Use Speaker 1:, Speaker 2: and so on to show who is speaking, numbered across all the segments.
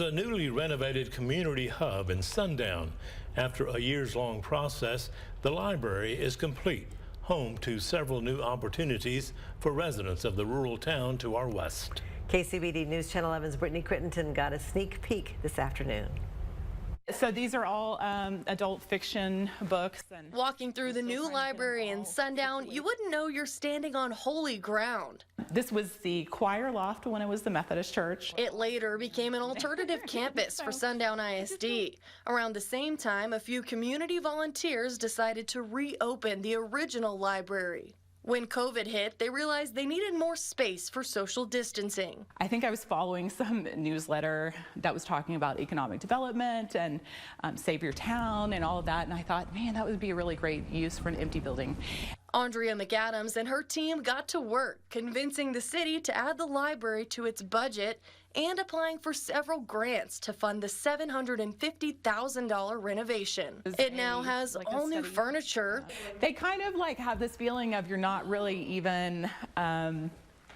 Speaker 1: A newly renovated community hub in Sundown. After a years-long process, the library is complete, home to several new opportunities for residents of the rural town to our west.
Speaker 2: KCBD News Channel 11's Brittany Crittenton got a sneak peek this afternoon.
Speaker 3: So these are all adult fiction books. And
Speaker 4: walking through the new library in Sundown, you wouldn't know you're standing on holy ground.
Speaker 3: This was the choir loft when it was the Methodist Church.
Speaker 4: It later became an alternative campus for Sundown ISD. Around the same time, a few community volunteers decided to reopen the original library. When COVID hit, they realized they needed more space for social distancing.
Speaker 3: I think I was following some newsletter that was talking about economic development and Save Your Town and all of that, and I thought, man, that would be a really great use for an empty building.
Speaker 4: Andrea McAdams and her team got to work convincing the city to add the library to its budget and applying for several grants to fund the $750,000 renovation. It now has all new furniture.
Speaker 3: They kind of like have this feeling of you're not really even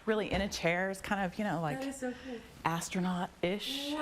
Speaker 3: really in a chair. It's kind of, you know, like so cool. Astronaut-ish.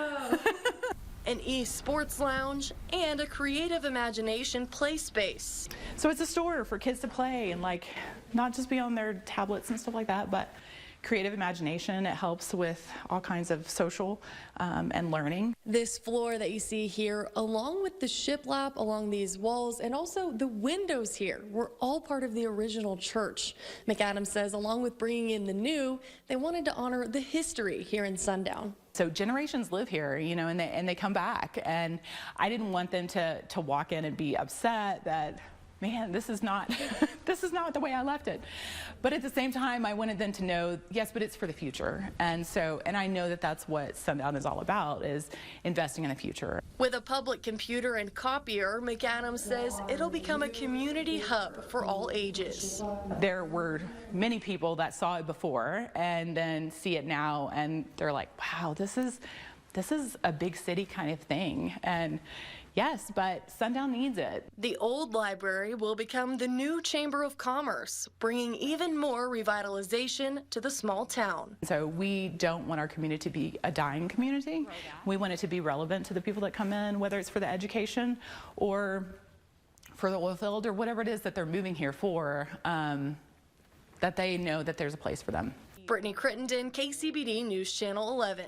Speaker 4: An e-sports lounge, and a creative imagination play space.
Speaker 3: So it's a store for kids to play and like not just be on their tablets and stuff like that, but creative imagination. It helps with all kinds of social and learning.
Speaker 4: This floor that you see here, along with the shiplap along these walls and also the windows here, were all part of the original church. McAdams says along with bringing in the new, they wanted to honor the history here in Sundown.
Speaker 3: So generations live here, you know, and they come back, and I didn't want them to walk in and be upset that, man, this is not this is not the way I left it. But at the same time, I wanted them to know, yes, but it's for the future. And I know that that's what Sundown is all about, is investing in the future.
Speaker 4: With a public computer and copier, McAdams says it'll become a community hub for all ages.
Speaker 3: There were many people that saw it before and then see it now, and they're like, wow, this is a big city kind of thing. And yes, but Sundown needs it.
Speaker 4: The old library will become the new Chamber of Commerce, bringing even more revitalization to the small town.
Speaker 3: So we don't want our community to be a dying community. We want it to be relevant to the people that come in, whether it's for the education or for the oil field or whatever it is that they're moving here for, that they know that there's a place for them.
Speaker 4: Brittany Crittenton, KCBD News Channel 11.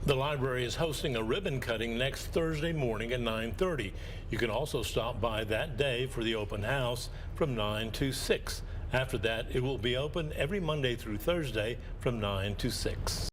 Speaker 1: The library is hosting a ribbon cutting next Thursday morning at 9:30. You can also stop by that day for the open house from 9 to 6. After that, it will be open every Monday through Thursday from 9 to 6.